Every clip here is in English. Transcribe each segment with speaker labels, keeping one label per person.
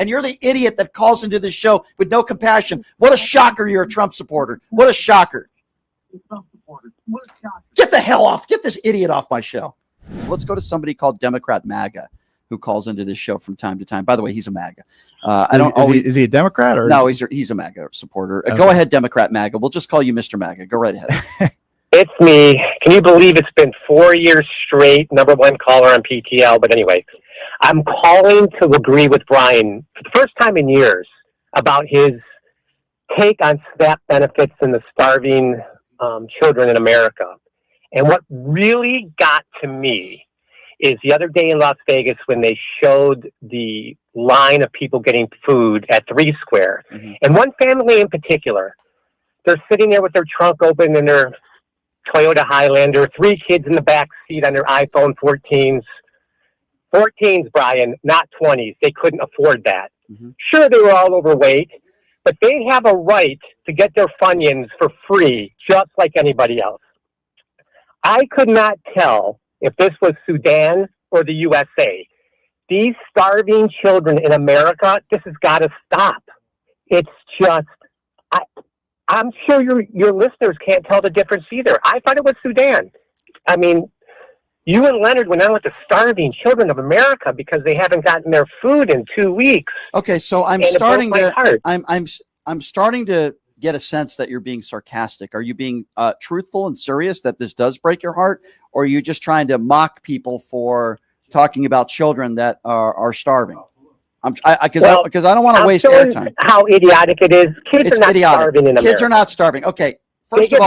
Speaker 1: and you're the idiot that calls into this show with no compassion. What a shocker, you're a Trump supporter. What a shocker. Get the hell off. Get this idiot off my show. Let's go to somebody called Democrat MAGA, who calls into this show from time to time. By the way, he's a MAGA.
Speaker 2: Is he a Democrat or
Speaker 1: no? He's a MAGA supporter. Okay. Go ahead, Democrat MAGA. We'll just call you Mr. MAGA. Go right ahead.
Speaker 3: It's me. Can you believe it's been 4 years straight, #1 caller on PTL? But anyway, I'm calling to agree with Brian for the first time in years about his take on SNAP benefits and the starving children in America. And what really got to me is the other day in Las Vegas when they showed the line of people getting food at 3 Square. Mm-hmm. And one family in particular, they're sitting there with their trunk open in their Toyota Highlander, 3 kids in the back seat on their iPhone 14s. 14s, Brian, not 20s. They couldn't afford that. Mm-hmm. Sure, they were all overweight, but they have a right to get their Funyuns for free, just like anybody else. I could not tell if this was Sudan or the USA. These starving children in America, this has got to stop. It's just, I'm sure your listeners can't tell the difference either. I thought it was Sudan. I mean, you and Leonard went on with the starving children of America because they haven't gotten their food in 2 weeks.
Speaker 1: Okay, so I'm starting to get a sense that you're being sarcastic. Are you being truthful and serious that this does break your heart, or are you just trying to mock people for talking about children that are starving? Because I don't want to waste airtime.
Speaker 3: How idiotic it is! Kids are not starving in America.
Speaker 1: Kids are not starving. Okay. First of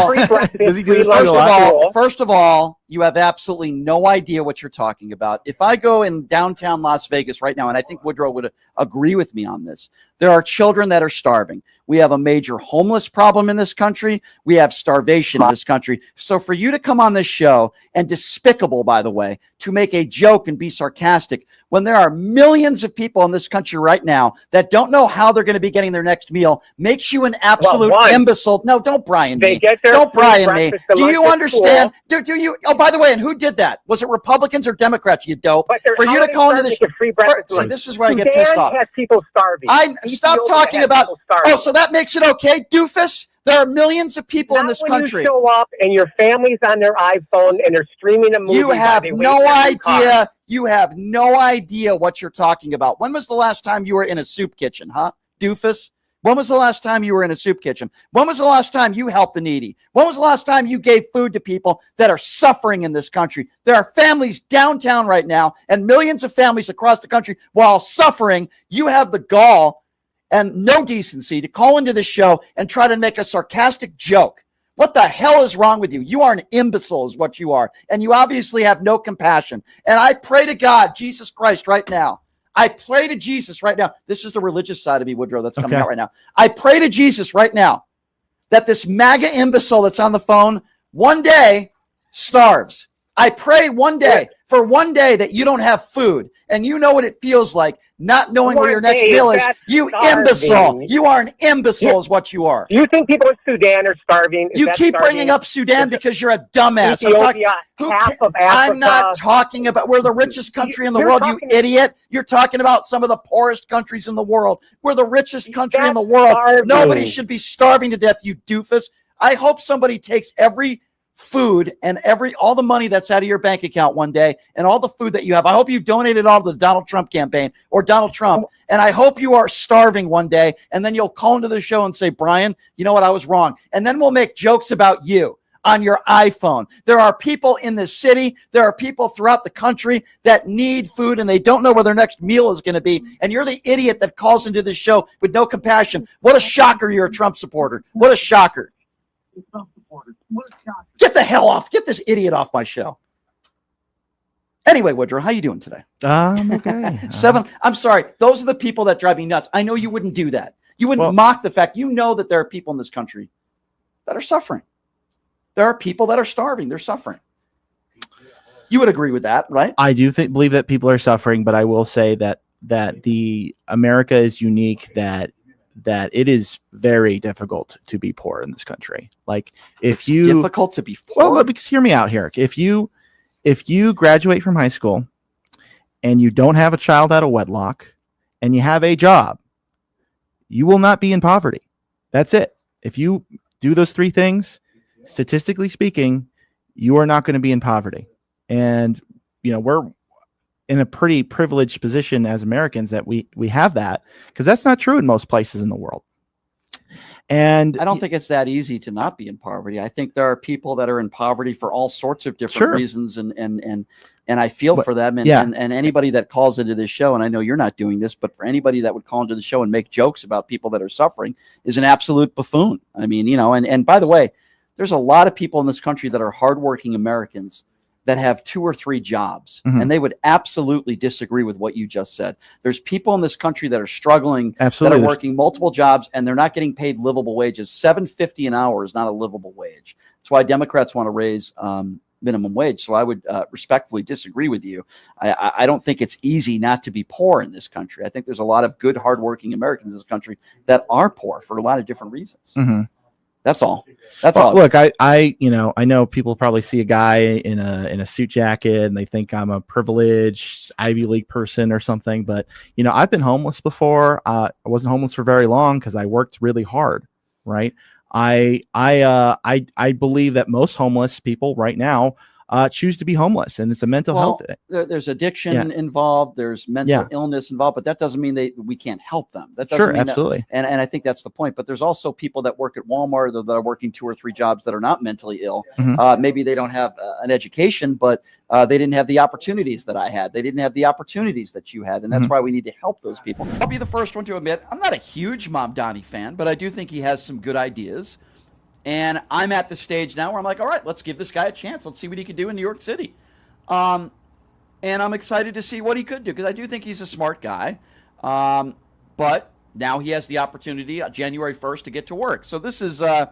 Speaker 1: all, you have absolutely no idea what you're talking about. If I go in downtown Las Vegas right now, and I think Woodrow would agree with me on this, there are children that are starving. We have a major homeless problem in this country. We have starvation in this country. So for you to come on this show, and despicable, by the way, to make a joke and be sarcastic, when there are millions of people in this country right now that don't know how they're going to be getting their next meal, makes you an absolute imbecile. No, don't Brian me. Don't Brian me. Do you understand? Do you? Oh, by the way, and who did that? Was it Republicans or Democrats, you dope? For you to call into this show. See, this is where I get pissed off.
Speaker 3: Has people starving.
Speaker 1: Stop talking about, oh, so that makes it okay, doofus? There are millions of people in this country.
Speaker 3: You show up and your family's on their iPhone and they're streaming a movie.
Speaker 1: You have no idea. You have no idea what you're talking about. When was the last time you were in a soup kitchen, huh, doofus? When was the last time you were in a soup kitchen? When was the last time you helped the needy? When was the last time you gave food to people that are suffering in this country? There are families downtown right now and millions of families across the country while suffering. You have the gall and no decency to call into the show and try to make a sarcastic joke. What the hell is wrong with you? You are an imbecile is what you are. And you obviously have no compassion. And I pray to God, Jesus Christ, right now. I pray to Jesus right now. This is the religious side of me, Woodrow, that's coming out right now. I pray to Jesus right now that this MAGA imbecile that's on the phone one day starves. I pray one day, for one day, that you don't have food and you know what it feels like not knowing where your next meal is. You imbecile. You are an imbecile is what you are.
Speaker 3: Do you think people in Sudan are starving?
Speaker 1: You keep bringing up Sudan because you're a dumbass. I'm not talking about, we're the richest country in the world, you idiot. You're talking about some of the poorest countries in the world. We're the richest country in the world. Nobody should be starving to death, you doofus. I hope somebody takes every food and all the money that's out of your bank account one day and all the food that you have. I hope you donated all to the Donald Trump campaign or Donald Trump. And I hope you are starving one day. And then you'll call into the show and say, Brian, you know what? I was wrong. And then we'll make jokes about you on your iPhone. There are people in this city. There are people throughout the country that need food and they don't know where their next meal is going to be. And you're the idiot that calls into this show with no compassion. What a shocker. You're a Trump supporter. What a shocker. Get the hell off. Get this idiot off my show. Anyway, Woodrow, how you doing today?
Speaker 2: Okay.
Speaker 1: I'm sorry. Those are the people that drive me nuts. I know you wouldn't do that. You wouldn't mock the fact. You know that there are people in this country that are suffering. There are people that are starving. They're suffering. You would agree with that, right?
Speaker 2: I do believe that people are suffering, but I will say that the America is unique, that it is very difficult to be poor in this country. Like it's
Speaker 1: difficult to be poor.
Speaker 2: Well, because hear me out here. If you graduate from high school and you don't have a child out of wedlock and you have a job, you will not be in poverty. That's it. If you do those three things, statistically speaking, you are not going to be in poverty. And, we're in a pretty privileged position as Americans that we have that, because that's not true in most places in the world. And
Speaker 1: I don't think it's that easy to not be in poverty. I think there are people that are in poverty for all sorts of different reasons, and I feel for them. And anybody that calls into this show, and I know you're not doing this, but for anybody that would call into the show and make jokes about people that are suffering is an absolute buffoon. I mean, and by the way, there's a lot of people in this country that are hardworking Americans that have 2 or 3 jobs, and they would absolutely disagree with what you just said. There's people in this country that are struggling, that are working multiple jobs, and they're not getting paid livable wages. $7.50 an hour is not a livable wage. That's why Democrats want to raise minimum wage. So I would respectfully disagree with you. I don't think it's easy not to be poor in this country. I think there's a lot of good, hardworking Americans in this country that are poor for a lot of different reasons. That's all. That's all.
Speaker 2: Look, I know people probably see a guy in a suit jacket and they think I'm a privileged Ivy League person or something. But I've been homeless before. I wasn't homeless for very long because I worked really hard. Right. I believe that most homeless people right now choose to be homeless, and it's a mental health thing.
Speaker 1: There's addiction involved. There's mental illness involved, but that doesn't mean we can't help them. That doesn't mean
Speaker 2: absolutely.
Speaker 1: And I think that's the point. But there's also people that work at Walmart that are working 2 or 3 jobs that are not mentally ill. Maybe they don't have an education, but they didn't have the opportunities that I had. They didn't have the opportunities that you had, and that's why we need to help those people. I'll be the first one to admit I'm not a huge Mamdani fan, but I do think he has some good ideas. And I'm at the stage now where I'm like, all right, let's give this guy a chance. Let's see what he can do in New York City. And I'm excited to see what he could do, because I do think he's a smart guy. But now he has the opportunity January 1st to get to work. So this is, I'll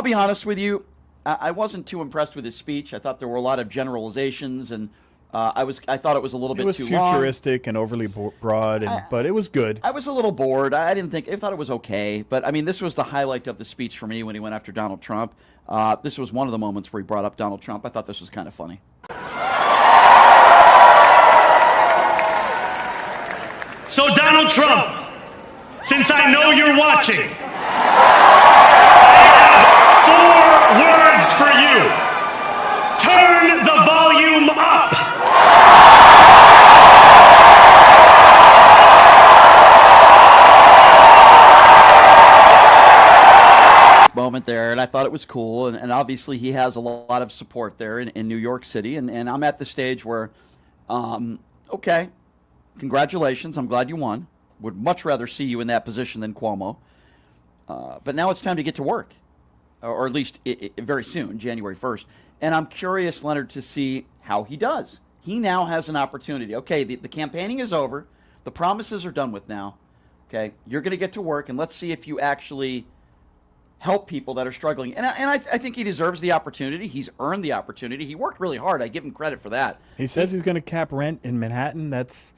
Speaker 1: be honest with you, I wasn't too impressed with his speech. I thought there were a lot of generalizations, and I thought it was a little bit too long.
Speaker 4: It was futuristic and overly broad, but it was good.
Speaker 1: I was a little bored. I thought it was okay. But, I mean, this was the highlight of the speech for me when he went after Donald Trump. This was one of the moments where he brought up Donald Trump. I thought this was kind of funny.
Speaker 5: So, Donald Trump, since I know you're watching, I have 4 words for you. Turn the volume up.
Speaker 1: Moment there, and I thought it was cool, and obviously he has a lot of support there in New York City, and I'm at the stage where, okay, congratulations, I'm glad you won. Would much rather see you in that position than Cuomo, but now it's time to get to work, or at least very soon, January 1st, and I'm curious, Leonard, to see how he does. He now has an opportunity. Okay, the campaigning is over, the promises are done with now, okay, you're going to get to work, and let's see if you actually help people that are struggling. And I think he deserves the opportunity. He's earned the opportunity. He worked really hard. I give him credit for that.
Speaker 4: He says he's going to cap rent in Manhattan. That's,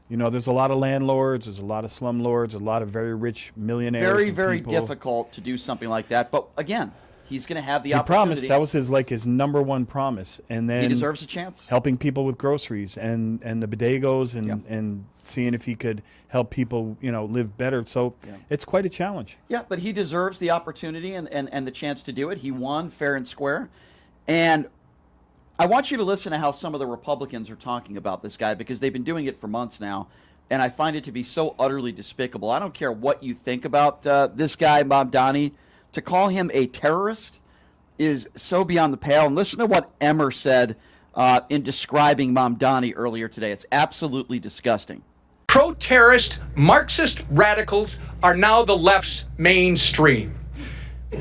Speaker 4: there's a lot of landlords, there's a lot of slumlords, a lot of very rich millionaires.
Speaker 1: Very difficult to do something like that. But again, he's going to have the opportunity.
Speaker 4: He promised, that was his number one promise. And then
Speaker 1: he deserves a chance.
Speaker 4: Helping people with groceries and the bodegos and seeing if he could help people, live better. So it's quite a challenge.
Speaker 1: Yeah, but he deserves the opportunity and the chance to do it. He won fair and square. And I want you to listen to how some of the Republicans are talking about this guy, because they've been doing it for months now. And I find it to be so utterly despicable. I don't care what you think about this guy, Mamdani. To call him a terrorist is so beyond the pale. And listen to what Emmer said in describing Mamdani earlier today. It's absolutely disgusting.
Speaker 6: Pro-terrorist Marxist radicals are now the left's mainstream.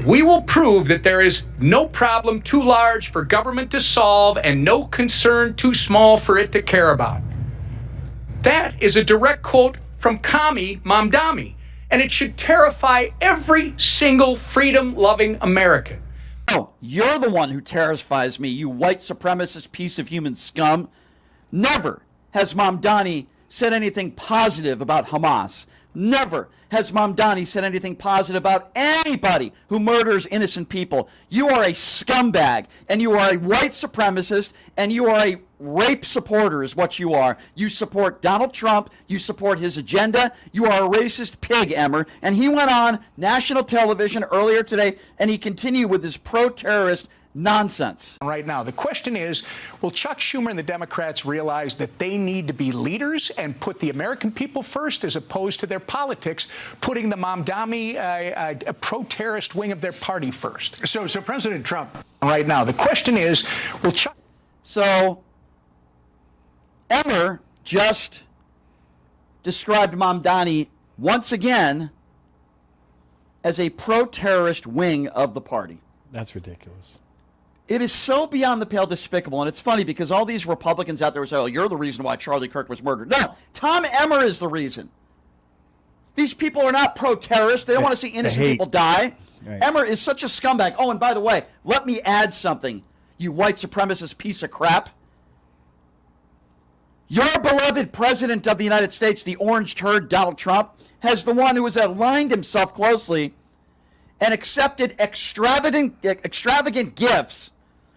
Speaker 6: We will prove that there is no problem too large for government to solve and no concern too small for it to care about. That is a direct quote from Kami Mamdani, and it should terrify every single freedom-loving American.
Speaker 1: Oh, you're the one who terrifies me, you white supremacist piece of human scum. Never has Mamdani said anything positive about Hamas. Never has Mamdani said anything positive about anybody who murders innocent people. You are a scumbag, and you are a white supremacist, and you are a rape supporter is what you are. You support Donald Trump. You support his agenda. You are a racist pig, Emmer. And he went on national television earlier today, and he continued with his pro-terrorist nonsense.
Speaker 6: Right now, the question is, will Chuck Schumer and the Democrats realize that they need to be leaders and put the American people first as opposed to their politics, putting the Mamdani pro-terrorist wing of their party first? So President Trump, right now, the question is, will Chuck...
Speaker 1: So Emmer just described Mamdani once again as a pro-terrorist wing of the party.
Speaker 4: That's ridiculous.
Speaker 1: It is so beyond the pale despicable, and it's funny because all these Republicans out there say, oh, you're the reason why Charlie Kirk was murdered. No, Tom Emmer is the reason. These people are not pro-terrorists. They don't want to see innocent people die.
Speaker 4: Right.
Speaker 1: Emmer is such a scumbag. Oh, and by the way, let me add something, you white supremacist piece of crap. Your beloved president of the United States, the orange turd Donald Trump, has the one who has aligned himself closely and accepted extravagant gifts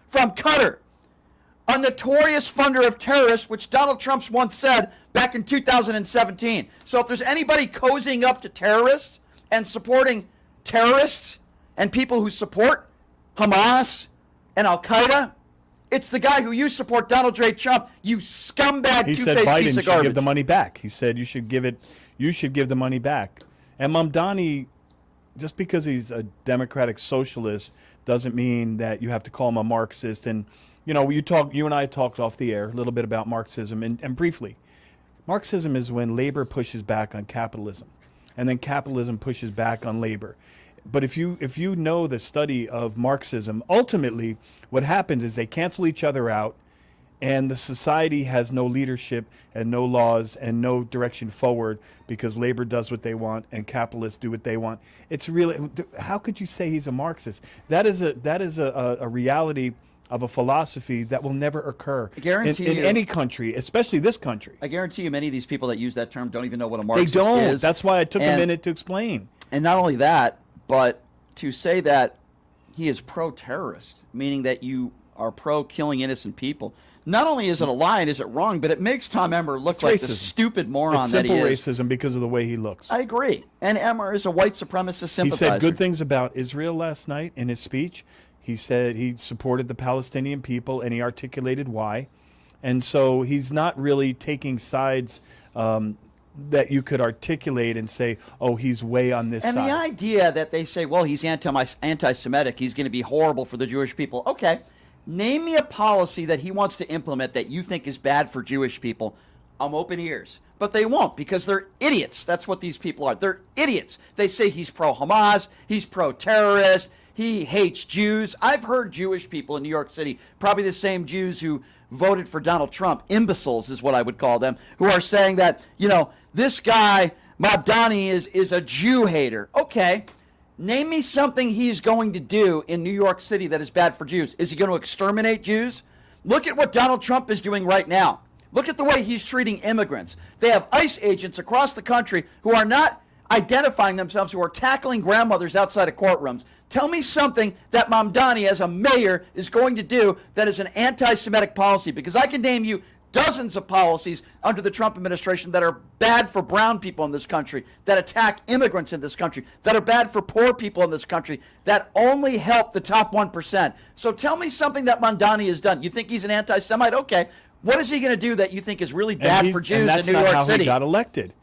Speaker 1: from Qatar, a notorious funder of terrorists, which Donald Trump once said back in 2017. So if there's anybody cozying up to terrorists and supporting terrorists and people who support Hamas and Al-Qaeda, it's the guy who you support, Donald J. Trump, you scumbag,
Speaker 4: He said
Speaker 1: two-faced
Speaker 4: Biden
Speaker 1: piece of
Speaker 4: should
Speaker 1: garbage.
Speaker 4: give the money back. He said you should give the money back. And Mamdani, just because he's a democratic socialist doesn't mean that you have to call him a Marxist. And, you and I talked off the air a little bit about Marxism. And briefly, Marxism is when labor pushes back on capitalism, and then capitalism pushes back on labor. But if you know the study of Marxism, ultimately what happens is they cancel each other out, and the society has no leadership and no laws and no direction forward because labor does what they want and capitalists do what they want. It's really, how could you say he's a Marxist? That is a reality of a philosophy that will never occur in any country, especially this country.
Speaker 1: I guarantee you many of these people that use that term don't even know what a Marxist
Speaker 4: They don't.
Speaker 1: is.
Speaker 4: That's why I took a minute to explain.
Speaker 1: And not only that, but to say that he is pro-terrorist, meaning that you are pro-killing innocent people, not only is it a lie and is it wrong, but it makes Tom Emmer look like the stupid moron
Speaker 4: it's
Speaker 1: that he is.
Speaker 4: simple racism because of the way he looks.
Speaker 1: I agree. And Emmer is a white supremacist sympathizer.
Speaker 4: He said good things about Israel last night in his speech. He said he supported the Palestinian people, and he articulated why. And so he's not really taking sides that you could articulate and say, oh, he's way on this side.
Speaker 1: And the idea that they say, well, he's anti-Semitic, he's going to be horrible for the Jewish people. Okay. Name me a policy that he wants to implement that you think is bad for Jewish people. I'm open ears. But they won't because they're idiots. That's what these people are. They're idiots. They say he's pro-Hamas, he's pro-terrorist, he hates Jews. I've heard Jewish people in New York City, probably the same Jews who voted for Donald Trump, imbeciles is what I would call them, who are saying that, this guy, Mamdani, is a Jew hater. Okay. Name me something he's going to do in New York City that is bad for Jews. Is he going to exterminate Jews? Look at what Donald Trump is doing right now. Look at the way he's treating immigrants. They have ICE agents across the country who are not identifying themselves, who are tackling grandmothers outside of courtrooms. Tell me something that Mamdani, as a mayor, is going to do that is an anti-Semitic policy, because I can name you dozens of policies under the Trump administration that are bad for brown people in this country, that attack immigrants in this country, that are bad for poor people in this country, that only help the top 1%. So tell me something that Mamdani has done. You think he's an anti-Semite? Okay. What is he going to do that you think is really bad for Jews in New York City?
Speaker 4: And that's not how he got elected.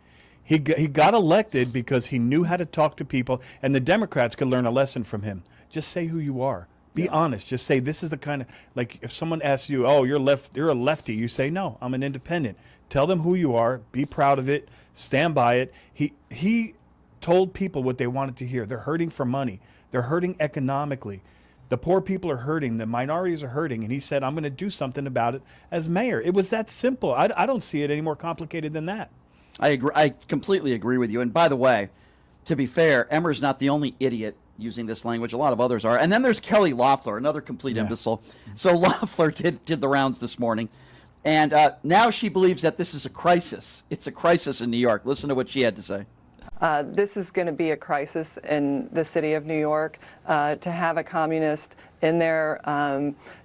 Speaker 4: He got elected because he knew how to talk to people, and the Democrats could learn a lesson from him. Just say who you are. Be honest. Just say, this is the kind of, like, if someone asks you, oh, you're a lefty, you say, no, I'm an independent. Tell them who you are. Be proud of it. Stand by it. He told people what they wanted to hear. They're hurting for money. They're hurting economically. The poor people are hurting. The minorities are hurting. And he said, I'm going to do something about it as mayor. It was that simple. I don't see it any more complicated than that.
Speaker 1: I agree. I completely agree with you. And by the way, to be fair, Emmer's not the only idiot using this language. A lot of others are. And then there's Kelly Loeffler, another complete imbecile. So Loeffler did the rounds this morning. And now she believes that this is a crisis. It's a crisis in New York. Listen to what she had to say.
Speaker 7: This is going to be a crisis in the city of New York. To have a communist in there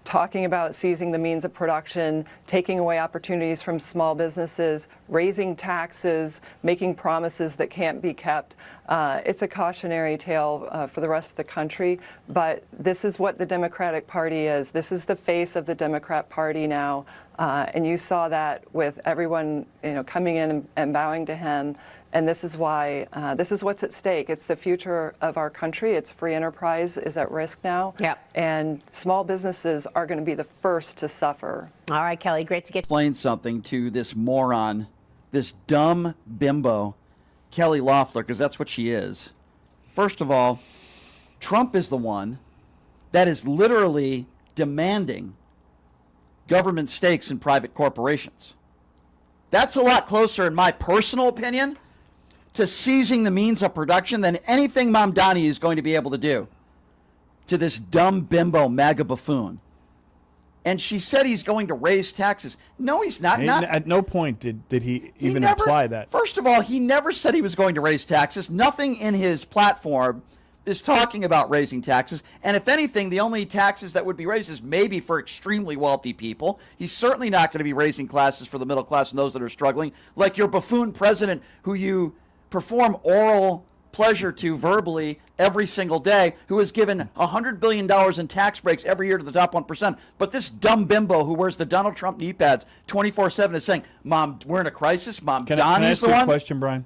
Speaker 7: talking about seizing the means of production, taking away opportunities from small businesses, raising taxes, making promises that can't be kept. It's a cautionary tale for the rest of the country, but this is what the Democratic Party is. This is the face of the Democrat Party now, and you saw that with everyone, coming in and bowing to him. And this is why, this is what's at stake. It's the future of our country. It's free enterprise is at risk now.
Speaker 8: Yep.
Speaker 7: And small businesses are going to be the first to suffer.
Speaker 8: All right, Kelly, great to get
Speaker 1: Explain something to this moron, this dumb bimbo, Kelly Loeffler, because that's what she is. First of all, Trump is the one that is literally demanding government stakes in private corporations. That's a lot closer, in my personal opinion, to seizing the means of production than anything Mamdani is going to be able to do to this dumb bimbo MAGA buffoon. And she said he's going to raise taxes. No, he's not.
Speaker 4: At no point did he even
Speaker 1: never,
Speaker 4: imply that.
Speaker 1: First of all, he never said he was going to raise taxes. Nothing in his platform is talking about raising taxes. And if anything, the only taxes that would be raised is maybe for extremely wealthy people. He's certainly not going to be raising classes for the middle class and those that are struggling, like your buffoon president who you perform oral pleasure to verbally every single day, who has given $100 billion in tax breaks every year to the top 1%. But this dumb bimbo who wears the Donald Trump knee pads 24/7 is saying, Mom, we're in a crisis. Mom,
Speaker 4: Can I
Speaker 1: Donnie's
Speaker 4: ask
Speaker 1: the
Speaker 4: you a
Speaker 1: one.
Speaker 4: question, Brian?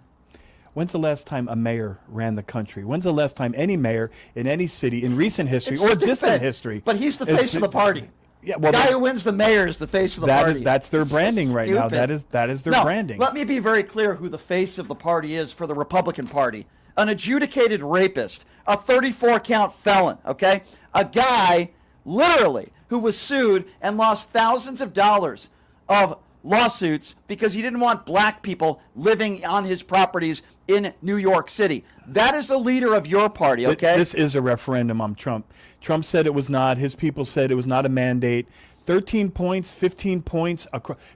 Speaker 4: When's the last time a mayor ran the country? When's the last time any mayor in any city in recent history
Speaker 1: It's
Speaker 4: or
Speaker 1: stupid.
Speaker 4: distant history?
Speaker 1: But he's the face of the party.
Speaker 4: Yeah, well,
Speaker 1: the guy who wins the mayor is the face of the party.
Speaker 4: that's their
Speaker 1: It's so
Speaker 4: branding right now.
Speaker 1: stupid.
Speaker 4: That is their
Speaker 1: No,
Speaker 4: branding.
Speaker 1: Let me be very clear who the face of the party is for the Republican Party. An adjudicated rapist, a 34-count felon, okay? A guy, literally, who was sued and lost thousands of dollars of lawsuits because he didn't want black people living on his properties in New York City. That is the leader of your party, okay?
Speaker 4: This is a referendum on Trump. Trump said it was not. His people said it was not a mandate. 13 points, 15 points.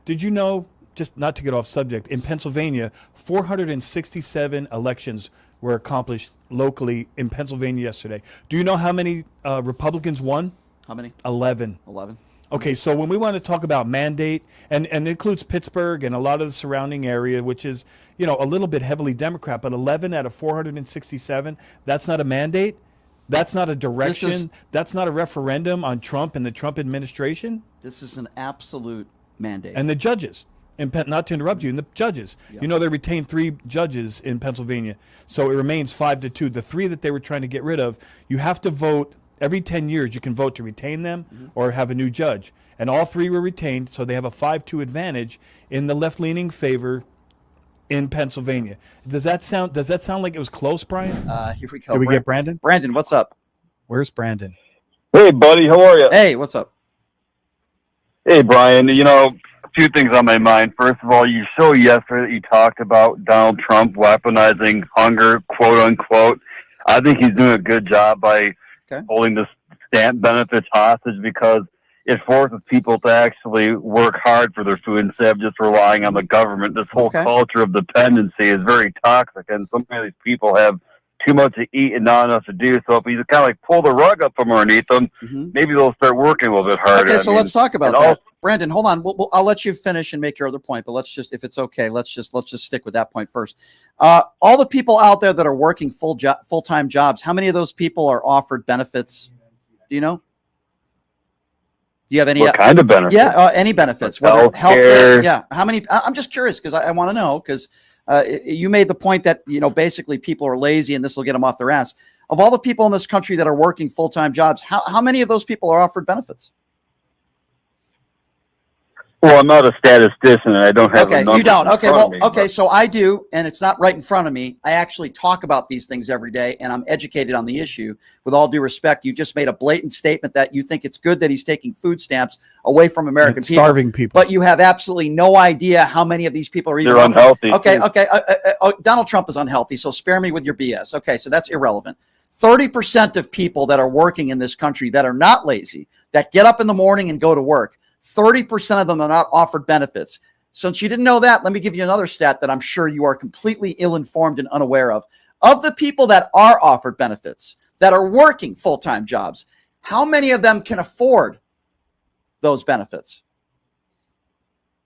Speaker 4: Did you know, just not to get off subject, in Pennsylvania, 467 elections were accomplished locally in Pennsylvania yesterday. Do you know how many Republicans won?
Speaker 1: How many?
Speaker 4: 11.
Speaker 1: 11.
Speaker 4: Okay, so when we want to talk about mandate, and it includes Pittsburgh and a lot of the surrounding area, which is, a little bit heavily Democrat, but 11 out of 467, that's not a mandate? That's not a direction? That's not a referendum on Trump and the Trump administration?
Speaker 1: This is an absolute mandate.
Speaker 4: And the judges, not to interrupt you, and the judges.
Speaker 1: Yeah.
Speaker 4: They retained 3 judges in Pennsylvania, so it remains 5-2. The 3 that they were trying to get rid of, you have to vote. Every 10 years, you can vote to retain them or have a new judge. And all 3 were retained, so they have a 5-2 advantage in the left-leaning favor in Pennsylvania. Does that sound like it was close, Brian?
Speaker 1: Here we go.
Speaker 4: Did we get Brandon?
Speaker 1: Brandon, what's up?
Speaker 4: Where's Brandon?
Speaker 9: Hey, buddy, how are you?
Speaker 1: Hey, what's up?
Speaker 9: Hey, Brian, a few things on my mind. First of all, you showed yesterday that you talked about Donald Trump weaponizing hunger, quote unquote. I think he's doing a good job by holding the stamp benefits hostage because it forces people to actually work hard for their food instead of just relying on the government. This whole culture of dependency is very toxic, and so many of these people have too much to eat and not enough to do. So if you just kind of pull the rug up from underneath them, maybe they'll start working a little bit harder.
Speaker 1: Okay, so let's talk about that. Brandon, hold on. I'll let you finish and make your other point, but let's just, if it's okay, let's just stick with that point first. All the people out there that are working full-time jobs, how many of those people are offered benefits? Do you know? Do you have any?
Speaker 9: What kind of benefits?
Speaker 1: Yeah, any benefits? Healthcare. Yeah. How many? I'm just curious because I want to know because you made the point that basically people are lazy and this will get them off their ass. Of all the people in this country that are working full-time jobs, how many of those people are offered benefits?
Speaker 9: Well, I'm not a statistician, and I don't have.
Speaker 1: Okay, you don't. Okay, well, okay, so I do, and it's not right in front of me. I actually talk about these things every day, and I'm educated on the issue. With all due respect, you just made a blatant statement that you think it's good that he's taking food stamps away from American people,
Speaker 4: starving people,
Speaker 1: but you have absolutely no idea how many of these people are even.
Speaker 9: They're unhealthy.
Speaker 1: Okay, okay. Donald Trump is unhealthy, so spare me with your BS. Okay, so that's irrelevant. 30% of people that are working in this country that are not lazy, that get up in the morning and go to work, 30% of them are not offered benefits. Since you didn't know that, let me give you another stat that I'm sure you are completely ill-informed and unaware of. Of the people that are offered benefits, that are working full-time jobs, how many of them can afford those benefits?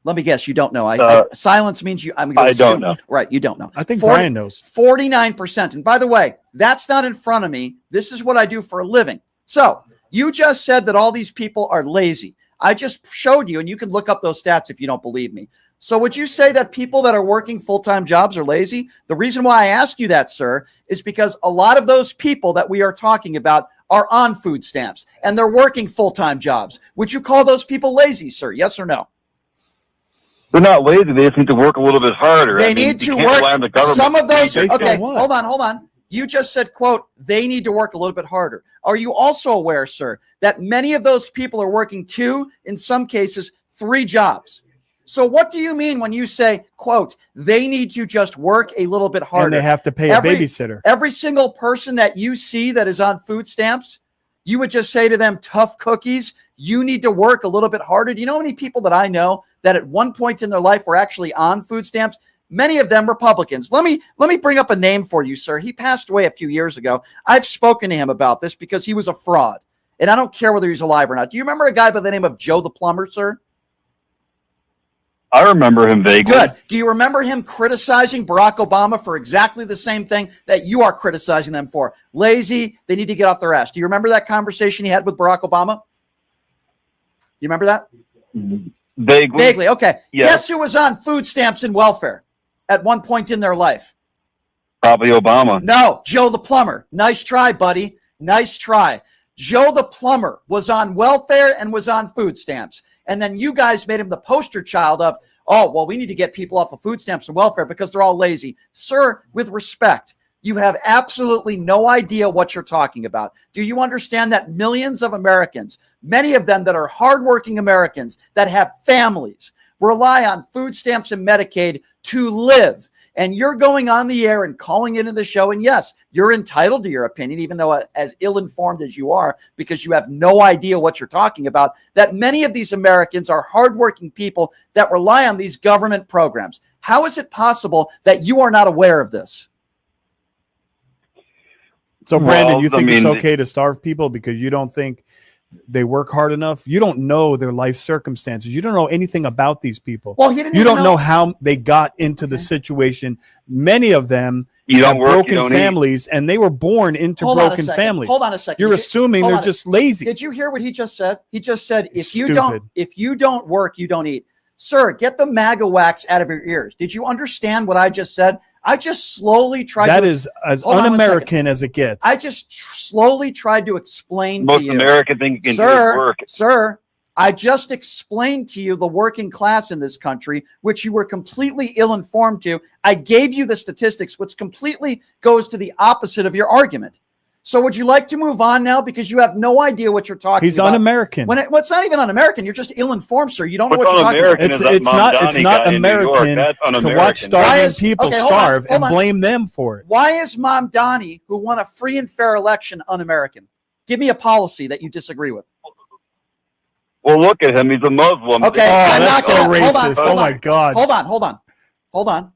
Speaker 1: Let me guess. You don't know. Silence means you. I'm going to assume.
Speaker 9: Don't know.
Speaker 1: Right. You don't know.
Speaker 4: I think Brian knows.
Speaker 1: 49%. And by the way, that's not in front of me. This is what I do for a living. So you just said that all these people are lazy. I just showed you, and you can look up those stats if you don't believe me. So would you say that people that are working full-time jobs are lazy? The reason why I ask you that, sir, is because a lot of those people that we are talking about are on food stamps and they're working full-time jobs. Would you call those people lazy, sir? Yes or no?
Speaker 9: They're not lazy. They just need to work a little bit harder.
Speaker 1: They need to work. Some of those. Okay, hold on. You just said, quote, they need to work a little bit harder. Are you also aware, sir, that many of those people are working 2, in some cases, 3 jobs? So what do you mean when you say, quote, they need to just work a little bit harder?
Speaker 4: And they have to pay a babysitter.
Speaker 1: Every single person that you see that is on food stamps, you would just say to them, tough cookies, you need to work a little bit harder. Do you know how many people that I know that at one point in their life were actually on food stamps? Many of them Republicans. Let me bring up a name for you, sir. He passed away a few years ago. I've spoken to him about this because he was a fraud. And I don't care whether he's alive or not. Do you remember a guy by the name of Joe the Plumber, sir?
Speaker 9: I remember him vaguely.
Speaker 1: Good. Do you remember him criticizing Barack Obama for exactly the same thing that you are criticizing them for? Lazy, they need to get off their ass. Do you remember that conversation he had with Barack Obama? You remember that?
Speaker 9: Vaguely.
Speaker 1: Okay.
Speaker 9: Yes.
Speaker 1: Guess who was on food stamps and welfare at one point in their life?
Speaker 9: Probably Obama.
Speaker 1: No, Joe the Plumber. Nice try, buddy. Nice try. Joe the Plumber was on welfare and was on food stamps. And then you guys made him the poster child of, oh, well, we need to get people off of food stamps and welfare because they're all lazy. Sir, with respect, you have absolutely no idea what you're talking about. Do you understand that millions of Americans, many of them that are hardworking Americans that have families, rely on food stamps and Medicaid to live? And you're going on the air and calling into the show. And yes, you're entitled to your opinion, even though as ill-informed as you are, because you have no idea what you're talking about, that many of these Americans are hardworking people that rely on these government programs. How is it possible that you are not aware of this?
Speaker 4: So, Brandon, you think it's okay to starve people because you don't think they work hard enough? You don't know their life circumstances. You don't know anything about these people.
Speaker 1: Well, you
Speaker 4: don't know how they got into the situation. Many of them have broken families, and they were born into broken families.
Speaker 1: Hold on a second.
Speaker 4: You're assuming they're just lazy.
Speaker 1: Did you hear what he just said? He just said, if you don't work, you don't eat. Sir, get the MAGA wax out of your ears. Did you understand what I just said? I just slowly tried to...
Speaker 4: That is as un-American as it gets.
Speaker 1: I just slowly tried to explain to you.
Speaker 9: Most American thing you can do is work.
Speaker 1: Sir, I just explained to you the working class in this country, which you were completely ill-informed to. I gave you the statistics, which completely goes to the opposite of your argument. So would you like to move on now? Because you have no idea what you're talking about.
Speaker 4: He's un-American.
Speaker 1: Well, it's not even un-American. You're just ill-informed, sir. You don't know what you're talking about.
Speaker 4: It's not American to watch starving people starve and blame them for it.
Speaker 1: Why is Mom Donnie, who won a free and fair election, un-American? Give me a policy that you disagree with.
Speaker 9: Well, look at him. He's a Muslim.
Speaker 1: Okay.
Speaker 4: That's so racist. Oh, my God.
Speaker 1: Hold on.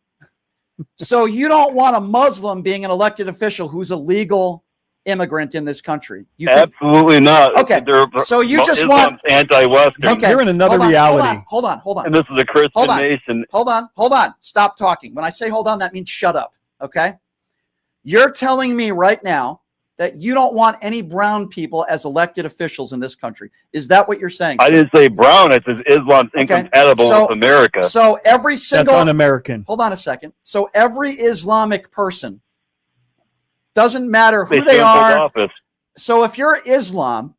Speaker 1: So you don't want a Muslim being an elected official who's a legal immigrant in this country?
Speaker 9: Absolutely not.
Speaker 1: Okay. So you just want
Speaker 9: anti-Western.
Speaker 1: Okay.
Speaker 4: You're in another reality.
Speaker 1: Hold on.
Speaker 9: And this is a Christian nation.
Speaker 1: Hold on. Stop talking. When I say hold on, that means shut up. Okay. You're telling me right now that you don't want any brown people as elected officials in this country. Is that what you're saying?
Speaker 9: I didn't say brown. I said Islam's incompatible with America.
Speaker 1: So every single...
Speaker 4: That's un-American.
Speaker 1: Hold on a second. So every Islamic person, doesn't matter who they are. So if you're Islam,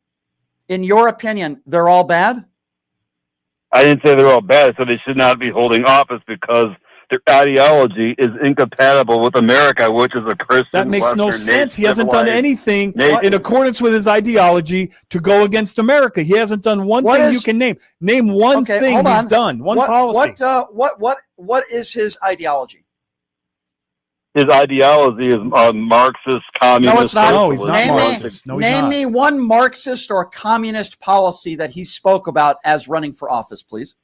Speaker 1: in your opinion, they're all bad?
Speaker 9: I didn't say they're all bad. So they should not be holding office because their ideology is incompatible with America, which is a Christian.
Speaker 4: That makes no sense. He hasn't done anything in accordance with his ideology to go against America. He hasn't done one thing you can name. Name one thing he's done. One policy.
Speaker 1: What is his ideology?
Speaker 9: His ideology is Marxist, communist.
Speaker 1: No, it's not.
Speaker 4: No, he's not Marxist.
Speaker 1: Name me one Marxist or communist policy that he spoke about as running for office, please.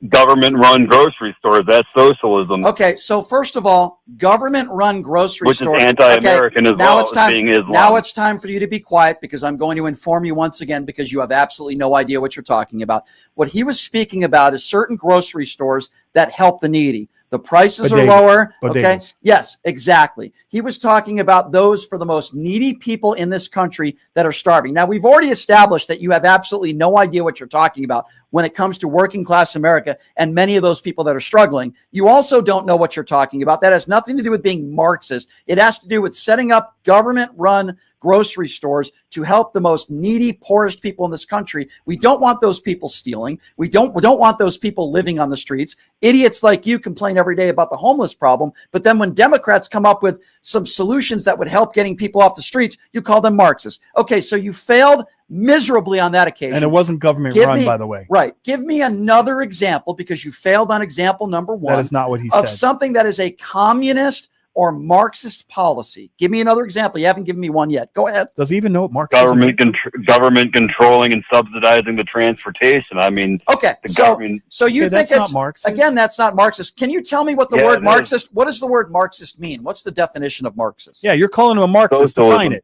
Speaker 9: government-run grocery stores. That's socialism.
Speaker 1: Okay, so first of all, government-run grocery
Speaker 9: Which
Speaker 1: stores.
Speaker 9: is anti-American as
Speaker 1: now
Speaker 9: well,
Speaker 1: it's time,
Speaker 9: being Islam.
Speaker 1: Now it's time for you to be quiet because I'm going to inform you once again because you have absolutely no idea what you're talking about. What he was speaking about is certain grocery stores that help the needy. The prices are lower. Okay. Yes, exactly. He was talking about those for the most needy people in this country that are starving. Now, we've already established that you have absolutely no idea what you're talking about when it comes to working class America and many of those people that are struggling. You also don't know what you're talking about. That has nothing to do with being Marxist. It has to do with setting up government-run grocery stores to help the most needy, poorest people in this country. We don't want those people stealing. We don't want those people living on the streets. Idiots like you complain every day about the homeless problem, but then when Democrats come up with some solutions that would help getting people off the streets, you call them Marxists. Okay, so you failed miserably on that occasion.
Speaker 4: And it wasn't government run, by the way.
Speaker 1: Right. Give me another example, because you failed on example number one.
Speaker 4: That is not what he
Speaker 1: of
Speaker 4: said.
Speaker 1: something that is a communist or Marxist policy. Give me another example. You haven't given me one yet. Go ahead.
Speaker 4: Does he even know what Marxism is?
Speaker 9: Government controlling and subsidizing the transportation. I mean,
Speaker 1: okay. So you think
Speaker 4: that's not Marxist?
Speaker 1: Again, that's not Marxist. Can you tell me what the word Marxist? What does the word Marxist mean? What's the definition of Marxist?
Speaker 4: Yeah, you're calling him a Marxist. Define it.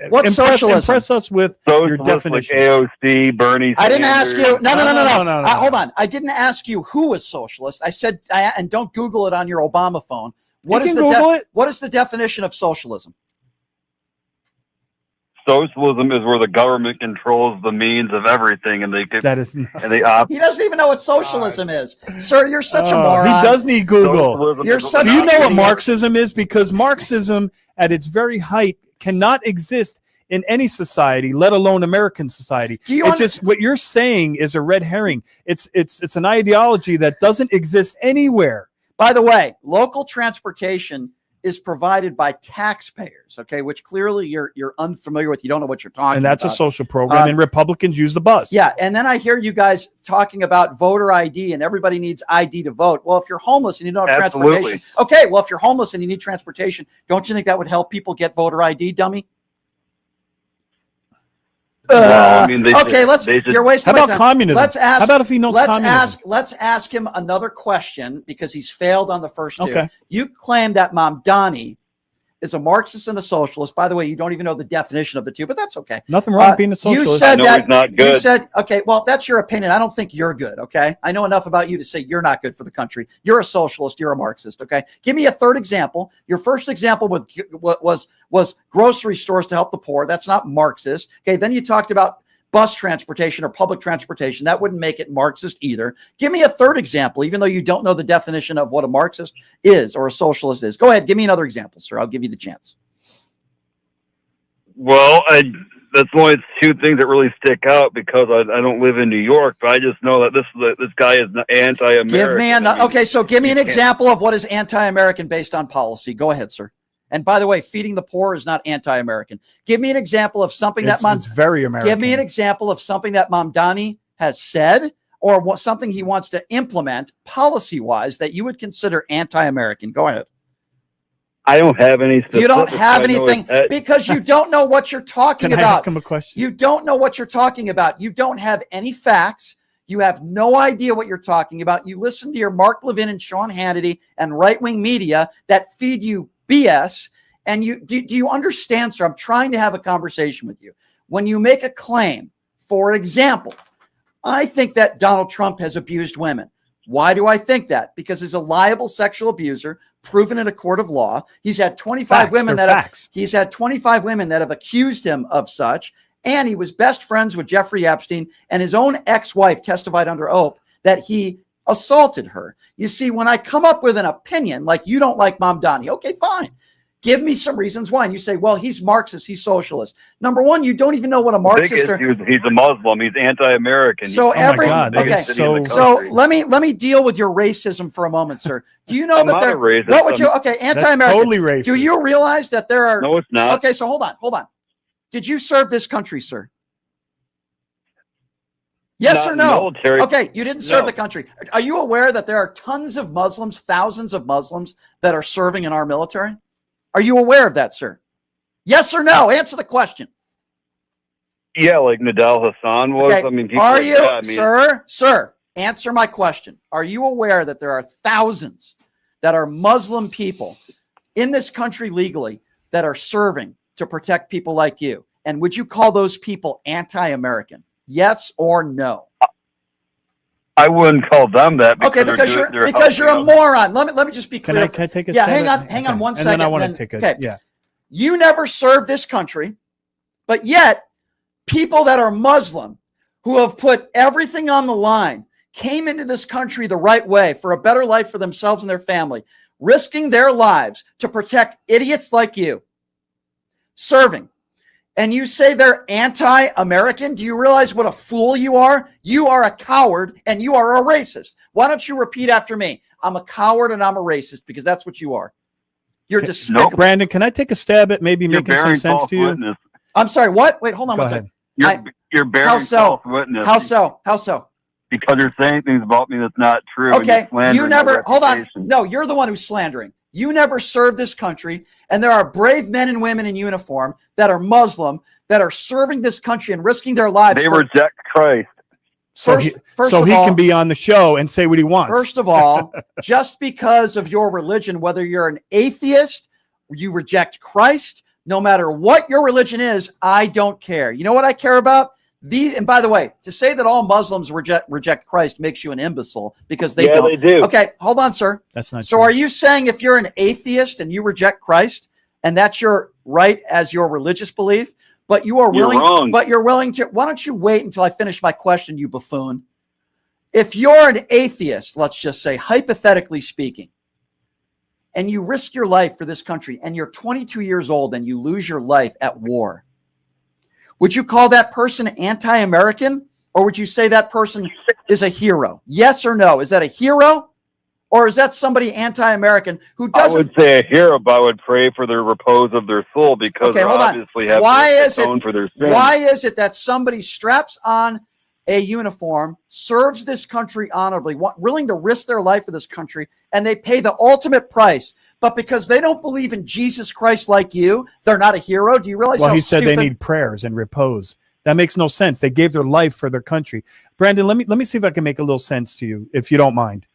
Speaker 1: What's socialism?
Speaker 4: Impress us with your definition.
Speaker 9: Like AOC, Bernie Sanders.
Speaker 1: I didn't ask you. No. Hold on. I didn't ask you who was socialist. I said, and don't Google it on your Obama phone. What is the definition of socialism?
Speaker 9: Socialism is where the government controls the means of everything, and they
Speaker 4: that is
Speaker 1: he doesn't even know what socialism is, sir. You're such a moron.
Speaker 4: He does need Google.
Speaker 1: Do
Speaker 4: you know what Marxism is? Because Marxism, at its very height, cannot exist in any society, let alone American society. What you're saying is a red herring. It's an ideology that doesn't exist anywhere.
Speaker 1: By the way, local transportation is provided by taxpayers, okay, which clearly you're unfamiliar with. You don't know what you're talking about.
Speaker 4: And that's a social program, and Republicans use the bus.
Speaker 1: Yeah, and then I hear you guys talking about voter ID, and everybody needs ID to vote. Well, if you're homeless and you don't have transportation, okay, well, if you're homeless and you need transportation, don't you think that would help people get voter ID, dummy?
Speaker 9: I mean,
Speaker 1: you're wasting
Speaker 4: my time. How about communism? How about if he knows communism?
Speaker 1: Let's ask him another question, because he's failed on the first two. Okay. You claim that Mamdani is a Marxist and a socialist. By the way, you don't even know the definition of the two, but that's okay.
Speaker 4: Nothing wrong with being a socialist.
Speaker 1: You said
Speaker 9: he's not good.
Speaker 1: You said, okay, well, that's your opinion. I don't think you're good, okay? I know enough about you to say you're not good for the country. You're a socialist. You're a Marxist, okay? Give me a third example. Your first example was grocery stores to help the poor. That's not Marxist. Okay, then you talked about bus transportation or public transportation. That wouldn't make it Marxist either. Give me a third example, even though you don't know the definition of what a Marxist is or a socialist is. Go ahead. Give me another example, sir. I'll give you the chance.
Speaker 9: Well, that's only two things that really stick out, because I don't live in New York, but I just know that this guy is anti-American.
Speaker 1: Give me an example of what is anti-American based on policy. Go ahead, sir. And by the way, feeding the poor is not anti-American. Give me an example of something it's
Speaker 4: very American.
Speaker 1: Give me an example of something that Mamdani has said, or something he wants to implement policy-wise that you would consider anti-American. Go ahead.
Speaker 9: I don't have any specifics.
Speaker 1: You don't have anything because you don't know what you're talking about.
Speaker 4: Can I ask him a question?
Speaker 1: You don't know what you're talking about. You don't have any facts. You have no idea what you're talking about. You listen to your Mark Levin and Sean Hannity and right-wing media that feed you BS. And do you understand, sir? I'm trying to have a conversation with you. When you make a claim, for example, I think that Donald Trump has abused women. Why do I think that? Because he's a liable sexual abuser, proven in a court of law. He's had 25 women he's had 25 women that have accused him of such. And he was best friends with Jeffrey Epstein, and his own ex-wife testified under oath that he assaulted her. You see, when I come up with an opinion, like you don't like Mamdani, okay, fine. Give me some reasons why. And you say, well, he's Marxist, he's socialist. Number one, you don't even know what a Marxist is.
Speaker 9: He's a Muslim. He's anti-American.
Speaker 1: So So let me deal with your racism for a moment, sir. Do you know that they're
Speaker 9: racist?
Speaker 1: Anti-American.
Speaker 4: That's totally racist.
Speaker 1: Do you realize that there are?
Speaker 9: No, it's not.
Speaker 1: Okay, so hold on. Did you serve this country, sir? Yes or no?
Speaker 9: Military.
Speaker 1: Okay, you didn't serve the country. Are you aware that there are tons of Muslims, thousands of Muslims that are serving in our military? Are you aware of that, sir? Yes or no? Answer the question.
Speaker 9: Yeah, like Nadal Hassan was.
Speaker 1: Okay.
Speaker 9: I mean,
Speaker 1: Sir? Answer my question. Are you aware that there are thousands that are Muslim people in this country legally that are serving to protect people like you? And would you call those people anti-American? Yes or no?
Speaker 9: I wouldn't call them that.
Speaker 1: Okay, because you're a moron. Let me just be clear.
Speaker 4: Can I take a
Speaker 1: yeah?
Speaker 4: stab
Speaker 1: Hang on 1 second.
Speaker 4: And then I want to take a
Speaker 1: okay.
Speaker 4: Yeah.
Speaker 1: You never served this country, but yet people that are Muslim who have put everything on the line came into this country the right way for a better life for themselves and their family, risking their lives to protect idiots like you, serving. And you say they're anti-American? Do you realize what a fool you are? You are a coward and you are a racist. Why don't you repeat after me? I'm a coward and I'm a racist, because that's what you are. You're despicable.
Speaker 4: No, Brandon, can I take a stab at maybe making some sense to you?
Speaker 9: Witness.
Speaker 1: I'm sorry, what? Wait, hold on one second.
Speaker 9: You're bearing false witness.
Speaker 1: How so? How so?
Speaker 9: Because you're saying things about me that's not true.
Speaker 1: Okay, you never, hold on. No, you're the one who's slandering. You never served this country, and there are brave men and women in uniform that are Muslim that are serving this country and risking their lives.
Speaker 9: They reject Christ.
Speaker 4: So he can be on the show and say what he wants.
Speaker 1: First of all, just because of your religion, whether you're an atheist, you reject Christ, no matter what your religion is, I don't care. You know what I care about? And by the way, to say that all Muslims reject Christ makes you an imbecile, because they don't.
Speaker 9: They do.
Speaker 1: Okay, hold on, sir.
Speaker 4: That's not
Speaker 1: so
Speaker 4: true.
Speaker 1: Are you saying if you're an atheist and you reject Christ, and that's your right as your religious belief, but you are willing,
Speaker 9: wrong.
Speaker 1: But you're willing to, why don't you wait until I finish my question, you buffoon? If you're an atheist, let's just say, hypothetically speaking, and you risk your life for this country, and you're 22 years old and you lose your life at war, would you call that person anti-American, or would you say that person is a hero? Yes or no? Is that a hero, or is that somebody anti-American who doesn't?
Speaker 9: I would say a hero, but I would pray for the repose of their soul, because they obviously have to atone for their sins.
Speaker 1: Why is it that somebody straps on a uniform, serves this country honorably, willing to risk their life for this country, and they pay the ultimate price, but because they don't believe in Jesus Christ like you, they're not a hero? Do you realize
Speaker 4: Well,
Speaker 1: how
Speaker 4: he said
Speaker 1: stupid?
Speaker 4: they need prayers and repose. That makes no sense. They gave their life for their country. Brandon, let me see if I can make a little sense to you, if you don't mind.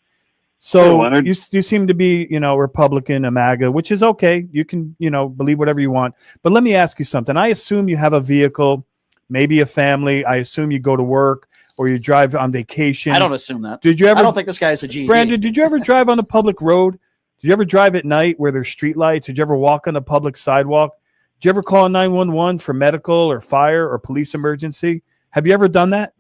Speaker 4: So you seem to be, Republican, a MAGA, which is okay. You can, believe whatever you want. But let me ask you something. I assume you have a vehicle, maybe a family. I assume you go to work or you drive on vacation.
Speaker 1: I don't assume that.
Speaker 4: Did you ever?
Speaker 1: I don't think this guy is a GED.
Speaker 4: Brandon, did you ever drive on a public road? Did you ever drive at night where there's street lights? Did you ever walk on a public sidewalk? Did you ever call 911 for medical or fire or police emergency? Have you ever done that?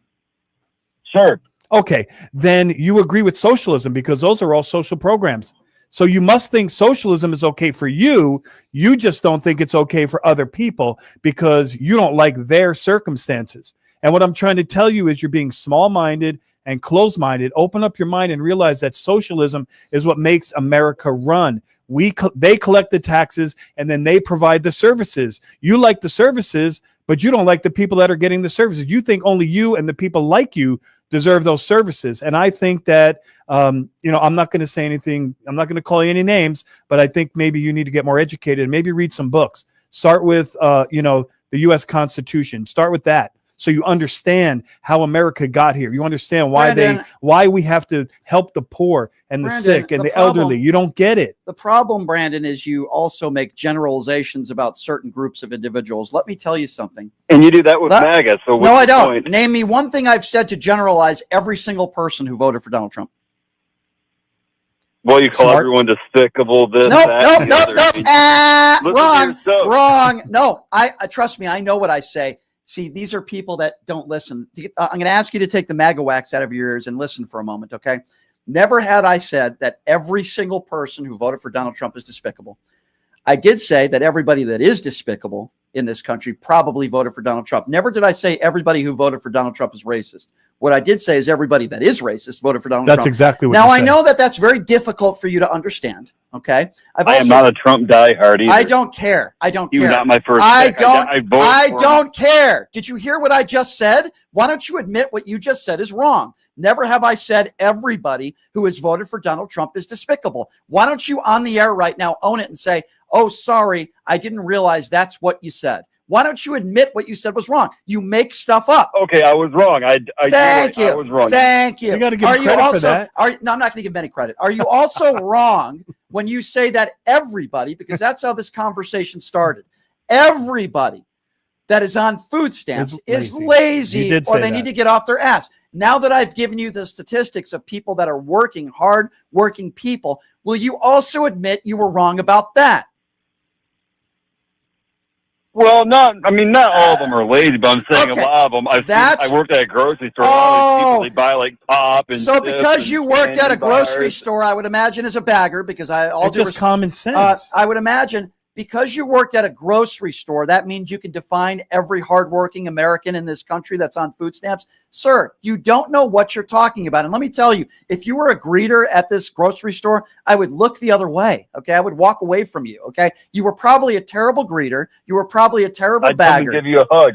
Speaker 9: Sure.
Speaker 4: Okay, then you agree with socialism, because those are all social programs. So you must think socialism is okay for you. You just don't think it's okay for other people because you don't like their circumstances. And what I'm trying to tell you is you're being small-minded and closed-minded. Open up your mind and realize that socialism is what makes America run. They collect the taxes and then they provide the services. You like the services, but you don't like the people that are getting the services. You think only you and the people like you deserve those services. And I think that, I'm not going to say anything. I'm not going to call you any names, but I think maybe you need to get more educated and maybe read some books. Start with, the U.S. Constitution. Start with that. So you understand how America got here. You understand why we have to help the poor and the sick and the elderly. You don't get it.
Speaker 1: The problem, Brandon, is you also make generalizations about certain groups of individuals. Let me tell you something.
Speaker 9: And you do that with MAGA. So
Speaker 1: no, I don't. Point? Name me one thing I've said to generalize every single person who voted for Donald Trump.
Speaker 9: Well, you call everyone despicable. This,
Speaker 1: Wrong. No, trust me. I know what I say. See, these are people that don't listen. I'm going to ask you to take the MAGA wax out of your ears and listen for a moment, okay? Never had I said that every single person who voted for Donald Trump is despicable. I did say that everybody that is despicable in this country probably voted for Donald Trump. Never did I say everybody who voted for Donald Trump is racist. What I did say is everybody that is racist voted for Donald Trump.
Speaker 4: That's exactly what
Speaker 1: now,
Speaker 4: you
Speaker 1: I
Speaker 4: said.
Speaker 1: know that that's very difficult for you to understand, okay?
Speaker 9: I am not a Trump diehard either.
Speaker 1: I don't care. I don't care.
Speaker 9: You're not my first pick.
Speaker 1: I don't care. Did you hear what I just said? Why don't you admit what you just said is wrong? Never have I said everybody who has voted for Donald Trump is despicable. Why don't you on the air right now own it and say, oh, sorry, I didn't realize that's what you said. Why don't you admit what you said was wrong? You make stuff up.
Speaker 9: Okay, I was wrong.
Speaker 1: Thank you.
Speaker 9: I was wrong.
Speaker 1: Thank you.
Speaker 4: You got to give credit for that.
Speaker 1: No, I'm not going to give any credit. Are you also wrong when you say that everybody, because that's how this conversation started, everybody that is on food stamps is lazy or they need to get off their ass. Now that I've given you the statistics of people that are working, hard-working people, will you also admit you were wrong about that?
Speaker 9: Well, not all of them are lazy, but I'm saying a lot of them. I worked at a grocery store. People, they buy like pop and
Speaker 1: so because you worked at a grocery store, I would imagine as a bagger, because
Speaker 4: it's just common sense.
Speaker 1: I would imagine because you worked at a grocery store, that means you can define every hardworking American in this country that's on food stamps. Sir, you don't know what you're talking about. And let me tell you, if you were a greeter at this grocery store, I would look the other way. Okay. I would walk away from you. Okay. You were probably a terrible greeter. You were probably a terrible bagger.
Speaker 9: I'd give you a hug.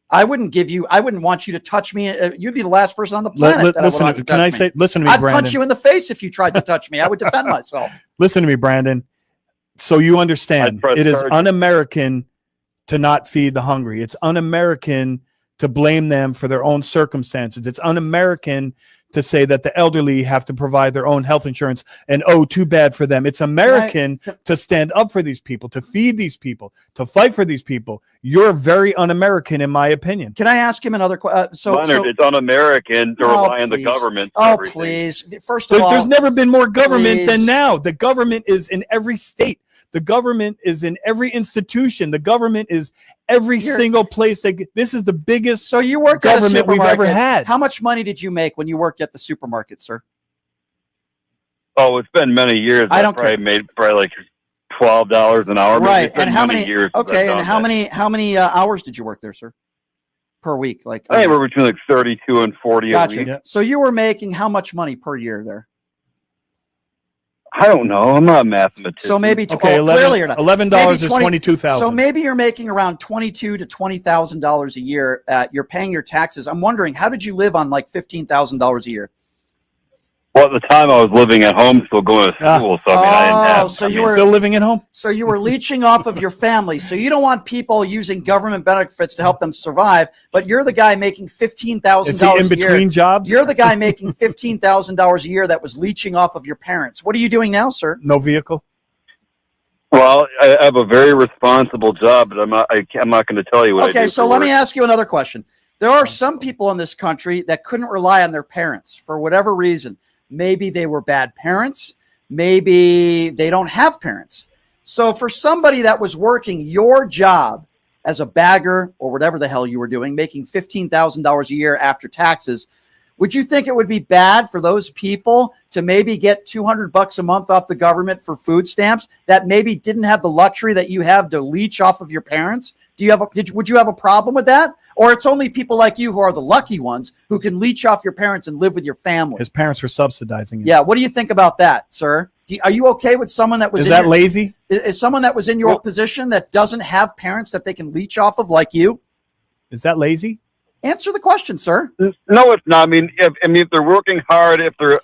Speaker 1: I wouldn't want you to touch me. You'd be the last person on the planet.
Speaker 4: Listen to me,
Speaker 1: I'd
Speaker 4: Brandon.
Speaker 1: punch you in the face if you tried to touch me. I would defend myself.
Speaker 4: Listen to me, Brandon. So you understand, it is un-American to not feed the hungry. It's un-American to blame them for their own circumstances. It's un-American to say that the elderly have to provide their own health insurance and, oh, too bad for them. It's American to stand up for these people, to feed these people, to fight for these people. You're very un-American, in my opinion.
Speaker 1: Can I ask him another question?
Speaker 9: Leonard, it's un-American to rely on the government.
Speaker 1: Please. First of all,
Speaker 4: there's never been more government than now. The government is in every state. The government is in every institution. The government is every single place. This is the biggest government we've ever had.
Speaker 1: How much money did you make when you worked at the supermarket, sir?
Speaker 9: Oh, it's been many years. I probably made like $12 an hour.
Speaker 1: Right. And how many years? Okay. And how many hours did you work there, sir? Per week? Like
Speaker 9: I think we're between like 32 and 40 a week.
Speaker 1: Yeah. So you were making how much money per year there?
Speaker 9: I don't know. I'm not a mathematician.
Speaker 1: So maybe
Speaker 4: $11 is $22,000.
Speaker 1: So maybe you're making around $22,000 to $20,000 a year. You're paying your taxes. I'm wondering, how did you live on like $15,000 a year?
Speaker 9: Well, at the time I was living at home, still going to school. So I didn't have.
Speaker 4: Still living at home.
Speaker 1: So you were leeching off of your family. So you don't want people using government benefits to help them survive. But you're the guy making $15,000 a year.
Speaker 4: In between jobs.
Speaker 1: You're the guy making $15,000 a year that was leeching off of your parents. What are you doing now, sir?
Speaker 4: No vehicle.
Speaker 9: Well, I have a very responsible job, but I'm not going to tell you what I do.
Speaker 1: Okay, so let me ask you another question. There are some people in this country that couldn't rely on their parents for whatever reason. Maybe they were bad parents. Maybe they don't have parents. So for somebody that was working your job as a bagger or whatever the hell you were doing, making $15,000 a year after taxes, would you think it would be bad for those people to maybe get $200 a month off the government for food stamps that maybe didn't have the luxury that you have to leech off of your parents? Would you have a problem with that? Or it's only people like you who are the lucky ones who can leech off your parents and live with your family?
Speaker 4: His parents were subsidizing it.
Speaker 1: Yeah. What do you think about that, sir? Are you okay with someone that was
Speaker 4: lazy?
Speaker 1: Is someone that was in your position that doesn't have parents that they can leech off of like you?
Speaker 4: Is that lazy?
Speaker 1: Answer the question, sir.
Speaker 9: No, it's not. I mean, if they're working hard, if they're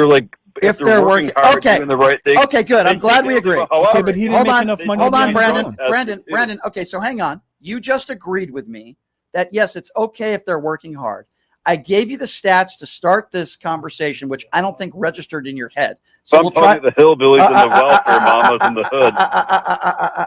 Speaker 9: working hard, doing the right thing.
Speaker 1: Okay, good. I'm glad we agree.
Speaker 4: Okay, but he didn't make enough money.
Speaker 1: Hold on, Brandon. Okay, so hang on. You just agreed with me that yes, it's okay if they're working hard. I gave you the stats to start this conversation, which I don't think registered in your head. So
Speaker 9: we'll try the hillbillies and the welfare mamas in the hood.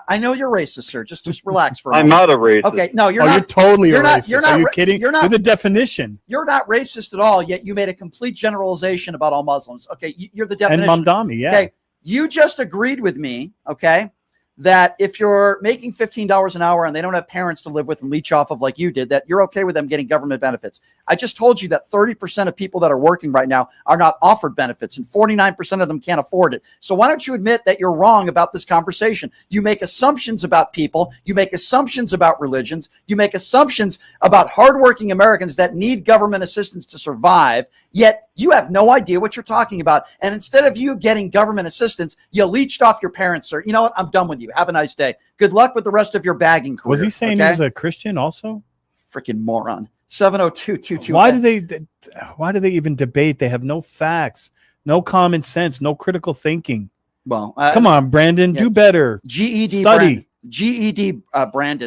Speaker 1: I know you're racist, sir. Just relax for a moment.
Speaker 9: I'm not a racist.
Speaker 1: Okay, no, you're not.
Speaker 4: You're totally racist.
Speaker 1: You're not,
Speaker 4: are you kidding? You're the definition.
Speaker 1: You're not racist at all, yet you made a complete generalization about all Muslims. Okay, you're the definition.
Speaker 4: And Mamdani, yeah.
Speaker 1: Okay, you just agreed with me, okay, that if you're making $15 an hour and they don't have parents to live with and leech off of like you did, that you're okay with them getting government benefits. I just told you that 30% of people that are working right now are not offered benefits and 49% of them can't afford it. So why don't you admit that you're wrong about this conversation? You make assumptions about people. You make assumptions about religions. You make assumptions about hardworking Americans that need government assistance to survive, yet you have no idea what you're talking about. And instead of you getting government assistance, you leeched off your parents, sir. You know what? I'm done with you. Have a nice day. Good luck with the rest of your bagging career.
Speaker 4: Was he saying he was a Christian also?
Speaker 1: Freaking moron. 70222.
Speaker 4: Why do they even debate? They have no facts, no common sense, no critical thinking.
Speaker 1: Well,
Speaker 4: come on, Brandon, do better.
Speaker 1: GED
Speaker 4: study.
Speaker 1: GED Brandon.